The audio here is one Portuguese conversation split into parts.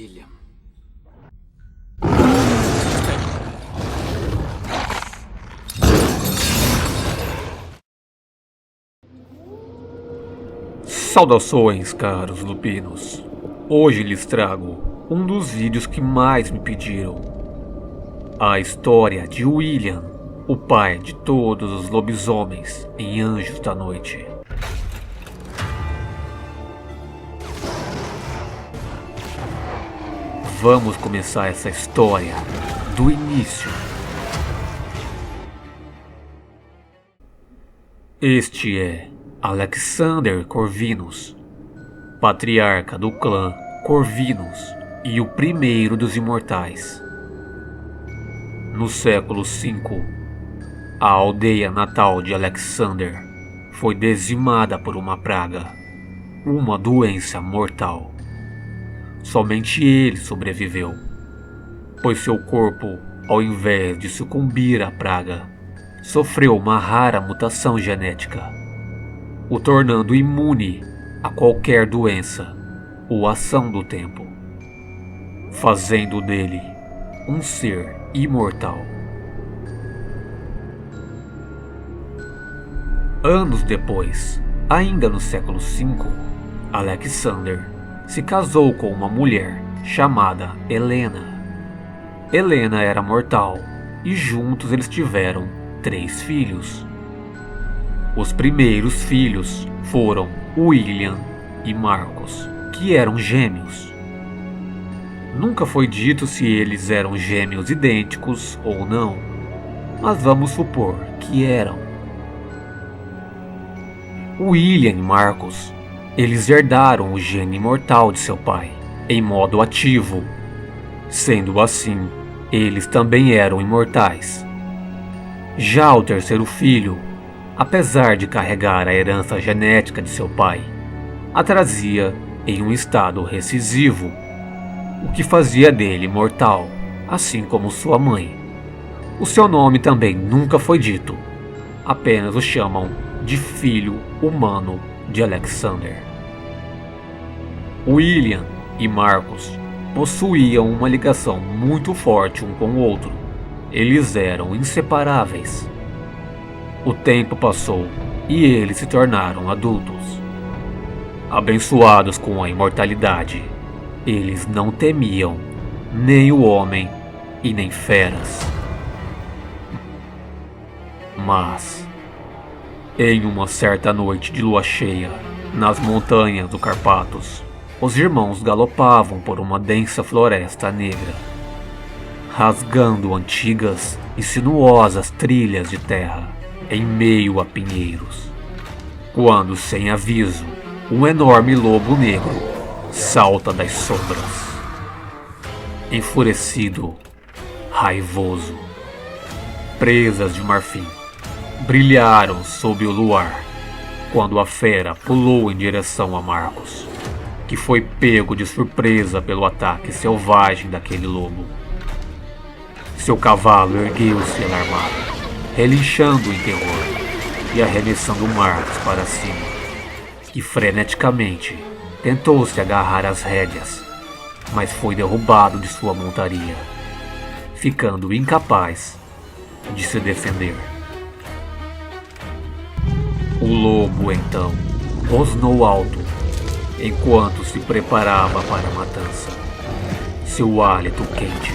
William. Saudações, caros lupinos. Hoje lhes trago um dos vídeos que mais me pediram. A história de William, o pai de todos os lobisomens em Anjos da Noite. Vamos começar essa história do início. Este é Alexander Corvinus, patriarca do clã Corvinus e o primeiro dos imortais. No século V, a aldeia natal de Alexander foi dizimada por uma praga, uma doença mortal. Somente ele sobreviveu, pois seu corpo, ao invés de sucumbir à praga, sofreu uma rara mutação genética, o tornando imune a qualquer doença ou ação do tempo, fazendo dele um ser imortal. Anos depois, ainda no século V, Alexander se casou com uma mulher chamada Helena. Helena era mortal e juntos eles tiveram 3 filhos. Os primeiros filhos foram William e Marcos, que eram gêmeos. Nunca foi dito se eles eram gêmeos idênticos ou não, mas vamos supor que eram. William e Marcos, eles herdaram o gene imortal de seu pai, em modo ativo. Sendo assim, eles também eram imortais. Já o terceiro filho, apesar de carregar a herança genética de seu pai, a trazia em um estado recessivo, o que fazia dele mortal, assim como sua mãe. O seu nome também nunca foi dito, apenas o chamam de filho humano de Alexander. William e Marcos possuíam uma ligação muito forte um com o outro. Eles eram inseparáveis. O tempo passou e eles se tornaram adultos. Abençoados com a imortalidade, eles não temiam nem o homem e nem feras. Mas, em uma certa noite de lua cheia, nas montanhas do Carpatos, os irmãos galopavam por uma densa floresta negra, rasgando antigas e sinuosas trilhas de terra em meio a pinheiros, quando, sem aviso, um enorme lobo negro salta das sombras. Enfurecido, raivoso, presas de marfim brilharam sob o luar quando a fera pulou em direção a Marcos, que foi pego de surpresa pelo ataque selvagem daquele lobo. Seu cavalo ergueu-se alarmado, relinchando em terror e arremessando Marcos para cima, que freneticamente tentou se agarrar às rédeas, mas foi derrubado de sua montaria, ficando incapaz de se defender. O lobo então rosnou alto enquanto se preparava para a matança. Seu hálito quente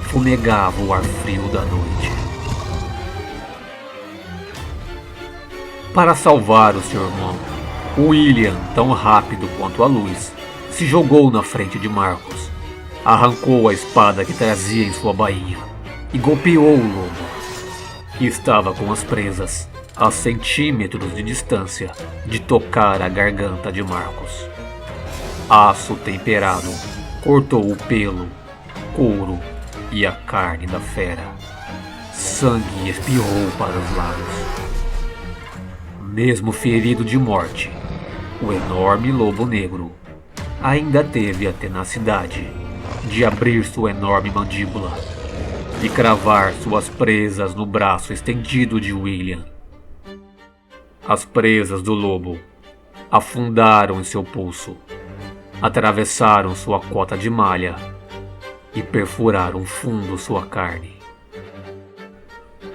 fumegava o ar frio da noite. Para salvar o seu irmão, William, tão rápido quanto a luz, se jogou na frente de Marcos, arrancou a espada que trazia em sua bainha e golpeou o lobo, que estava com as presas a centímetros de distância de tocar a garganta de Marcos. Aço temperado cortou o pelo, couro e a carne da fera. Sangue espirrou para os lados. Mesmo ferido de morte, o enorme lobo negro ainda teve a tenacidade de abrir sua enorme mandíbula e cravar suas presas no braço estendido de William. As presas do lobo afundaram em seu pulso, atravessaram sua cota de malha e perfuraram fundo sua carne.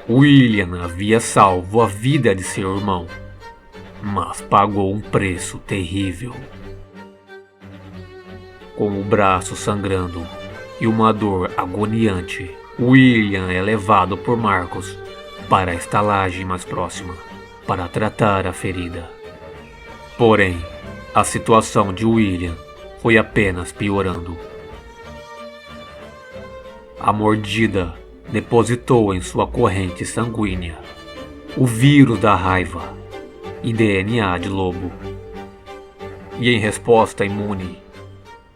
William havia salvo a vida de seu irmão, mas pagou um preço terrível. Com o braço sangrando e uma dor agoniante, William é levado por Marcos para a estalagem mais próxima para tratar a ferida. Porém, a situação de William foi apenas piorando. A mordida depositou em sua corrente sanguínea o vírus da raiva e DNA de lobo. E em resposta imune,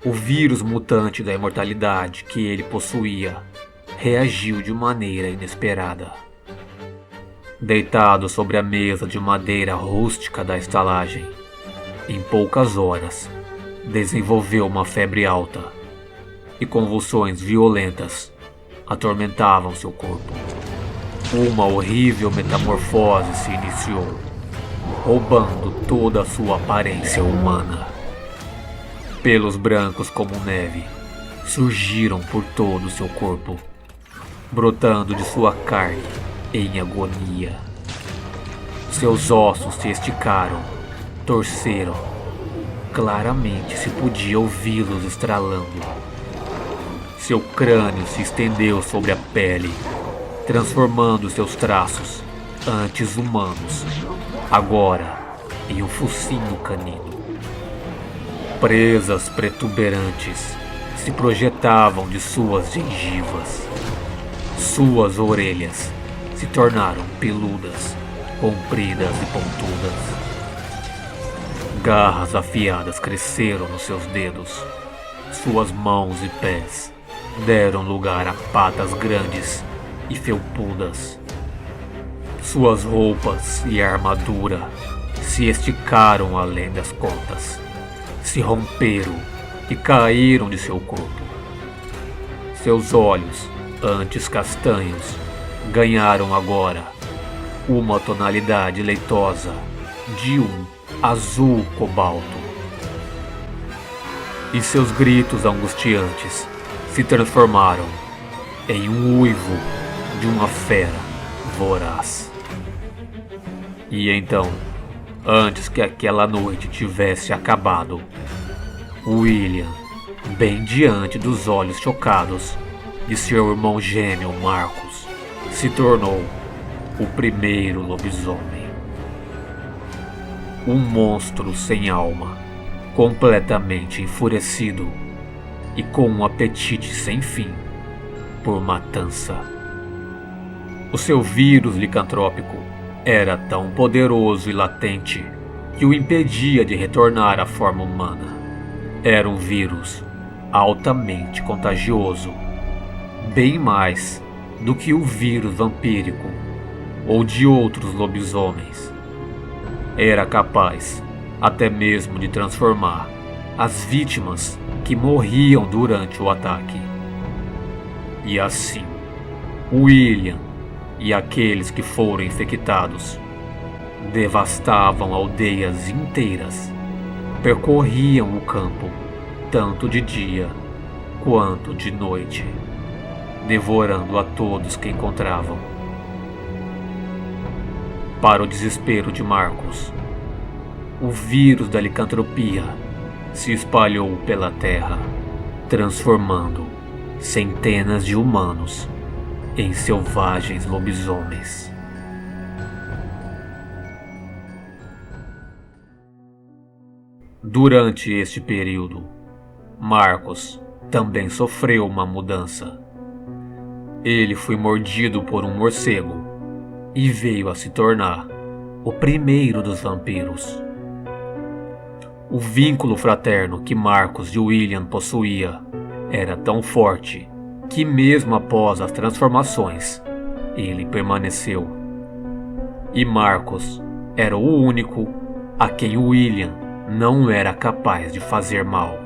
o vírus mutante da imortalidade que ele possuía reagiu de maneira inesperada. Deitado sobre a mesa de madeira rústica da estalagem, em poucas horas desenvolveu uma febre alta e convulsões violentas atormentavam seu corpo. Uma horrível metamorfose se iniciou, roubando toda a sua aparência humana. Pelos brancos como neve surgiram por todo o seu corpo, brotando de sua carne em agonia. Seus ossos se esticaram, torceram. Claramente se podia ouvi-los estralando. Seu crânio se estendeu sobre a pele, transformando seus traços, antes humanos, agora em um focinho canino. Presas protuberantes se projetavam de suas gengivas. Suas orelhas se tornaram peludas, compridas e pontudas. Garras afiadas cresceram nos seus dedos. Suas mãos e pés deram lugar a patas grandes e felpudas. Suas roupas e armadura se esticaram além das contas, se romperam e caíram de seu corpo. Seus olhos, antes castanhos, ganharam agora uma tonalidade leitosa de um azul cobalto. E seus gritos angustiantes se transformaram em um uivo de uma fera voraz. E então, antes que aquela noite tivesse acabado, William, bem diante dos olhos chocados de seu irmão gêmeo Marcos, se tornou o primeiro lobisomem. Um monstro sem alma, completamente enfurecido e com um apetite sem fim por matança. O seu vírus licantrópico era tão poderoso e latente que o impedia de retornar à forma humana. Era um vírus altamente contagioso, bem mais do que o vírus vampírico ou de outros lobisomens. Era capaz até mesmo de transformar as vítimas que morriam durante o ataque. E assim, William e aqueles que foram infectados devastavam aldeias inteiras, percorriam o campo tanto de dia quanto de noite, devorando a todos que encontravam. Para o desespero de Marcos, o vírus da licantropia se espalhou pela terra, transformando centenas de humanos em selvagens lobisomens. Durante este período, Marcos também sofreu uma mudança. Ele foi mordido por um morcego e veio a se tornar o primeiro dos vampiros. O vínculo fraterno que Marcos e William possuía era tão forte que mesmo após as transformações, ele permaneceu. E Marcos era o único a quem William não era capaz de fazer mal.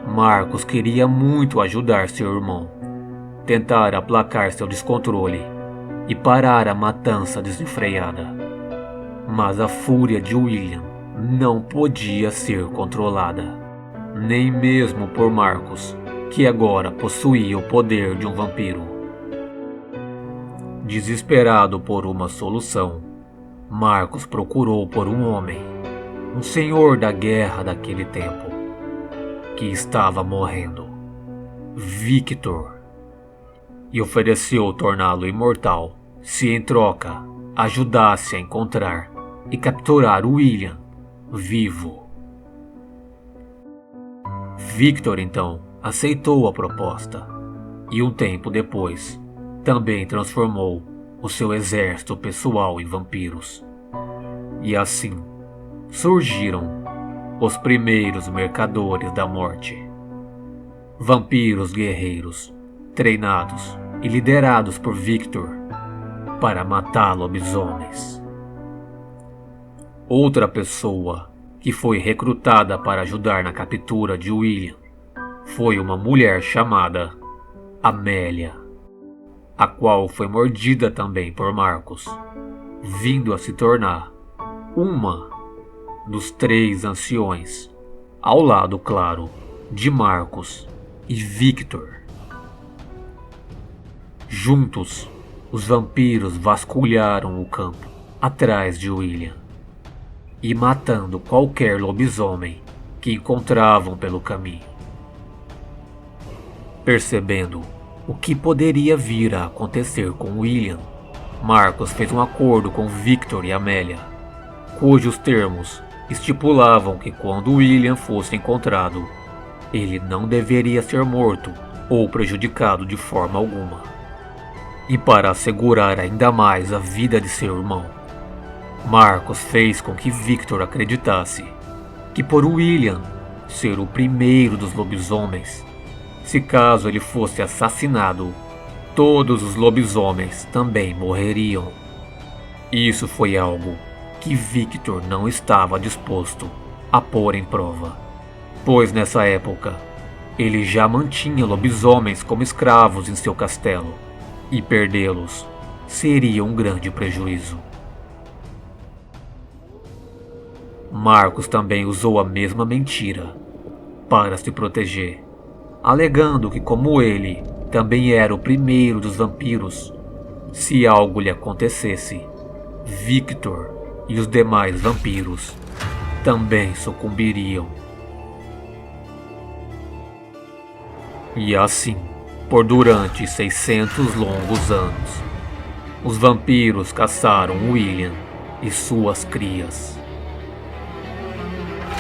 Marcos queria muito ajudar seu irmão, tentar aplacar seu descontrole e parar a matança desenfreada. Mas a fúria de William não podia ser controlada. nem mesmo por Marcos, que agora possuía o poder de um vampiro. Desesperado por uma solução, Marcos procurou por um homem, um senhor da guerra daquele tempo, que estava morrendo, Victor, e ofereceu torná-lo imortal se em troca ajudasse a encontrar e capturar William vivo. Victor então aceitou a proposta e um tempo depois também transformou o seu exército pessoal em vampiros. E assim surgiram os primeiros mercadores da morte. Vampiros guerreiros, treinados e liderados por Victor para matar lobisomens. Outra pessoa que foi recrutada para ajudar na captura de William foi uma mulher chamada Amélia, a qual foi mordida também por Marcos, vindo a se tornar uma dos 3 anciões, ao lado, claro, de Marcos e Victor. Juntos, os vampiros vasculharam o campo atrás de William e matando qualquer lobisomem que encontravam pelo caminho. Percebendo o que poderia vir a acontecer com William, Marcos fez um acordo com Victor e Amélia, cujos termos estipulavam que quando William fosse encontrado, ele não deveria ser morto ou prejudicado de forma alguma. E para assegurar ainda mais a vida de seu irmão, Marcos fez com que Victor acreditasse que por William ser o primeiro dos lobisomens, se caso ele fosse assassinado, todos os lobisomens também morreriam. Isso foi algo que Victor não estava disposto a pôr em prova, pois nessa época ele já mantinha lobisomens como escravos em seu castelo, e perdê-los seria um grande prejuízo. Marcos também usou a mesma mentira para se proteger, alegando que como ele também era o primeiro dos vampiros, se algo lhe acontecesse, Victor e os demais vampiros também sucumbiriam. E assim, por durante 600 longos anos, os vampiros caçaram William e suas crias.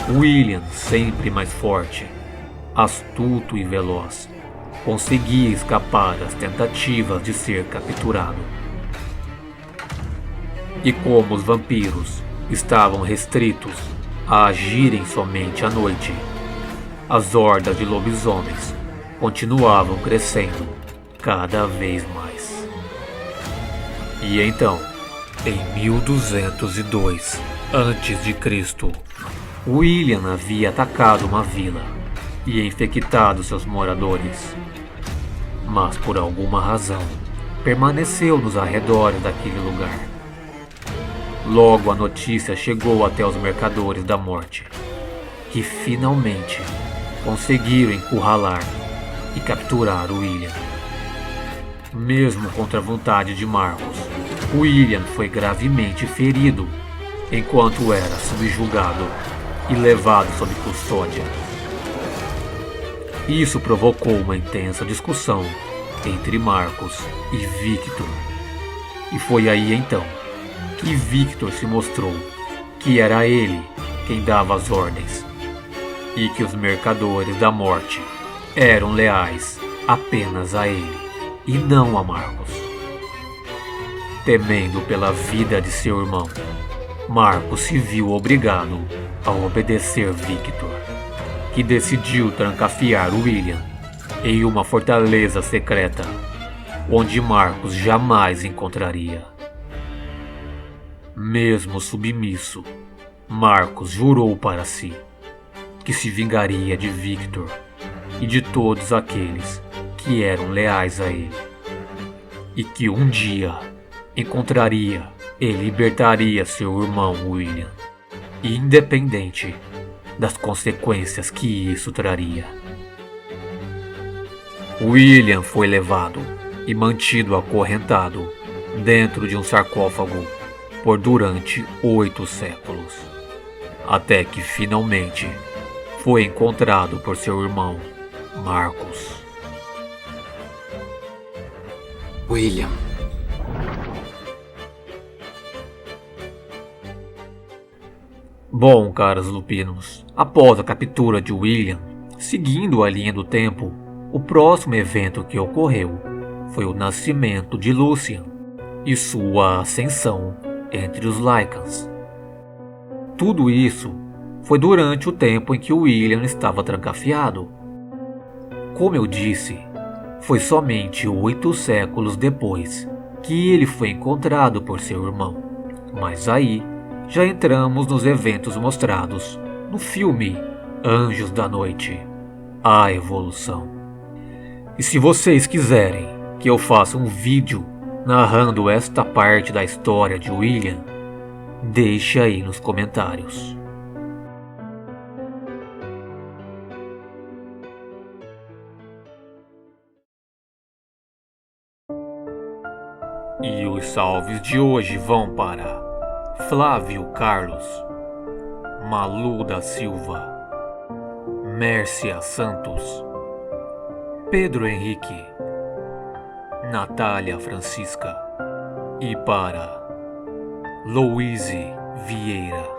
William, sempre mais forte, astuto e veloz, conseguia escapar às tentativas de ser capturado. E como os vampiros estavam restritos a agirem somente à noite, as hordas de lobisomens continuavam crescendo cada vez mais. E então, em 1202 a.C., William havia atacado uma vila e infectado seus moradores, mas por alguma razão permaneceu nos arredores daquele lugar. Logo a notícia chegou até os mercadores da morte, que finalmente conseguiram encurralar e capturar William. Mesmo contra a vontade de Marcos, William foi gravemente ferido enquanto era subjugado e levado sob custódia. Isso provocou uma intensa discussão entre Marcos e Victor. E foi aí então que Victor se mostrou que era ele quem dava as ordens e que os mercadores da morte eram leais apenas a ele e não a Marcos. Temendo pela vida de seu irmão, Marcos se viu obrigado a obedecer Victor, que decidiu trancafiar William em uma fortaleza secreta, onde Marcos jamais encontraria. Mesmo submisso, Marcos jurou para si que se vingaria de Victor e de todos aqueles que eram leais a ele, e que um dia encontraria e libertaria seu irmão William, independente das consequências que isso traria. William foi levado e mantido acorrentado dentro de um sarcófago por durante 8 séculos, até que finalmente foi encontrado por seu irmão, Marcos. William. Bom, caros lupinos, após a captura de William, seguindo a linha do tempo, o próximo evento que ocorreu foi o nascimento de Lucian e sua ascensão entre os Lycans. Tudo isso foi durante o tempo em que William estava trancafiado. Como eu disse, foi somente 8 séculos depois que ele foi encontrado por seu irmão. Mas aí já entramos nos eventos mostrados no filme Anjos da Noite, A Evolução. E se vocês quiserem que eu faça um vídeo narrando esta parte da história de William, deixe aí nos comentários. E os salves de hoje vão para Flávio Carlos, Malu da Silva, Mércia Santos, Pedro Henrique, Natália Francisca e para Louise Vieira.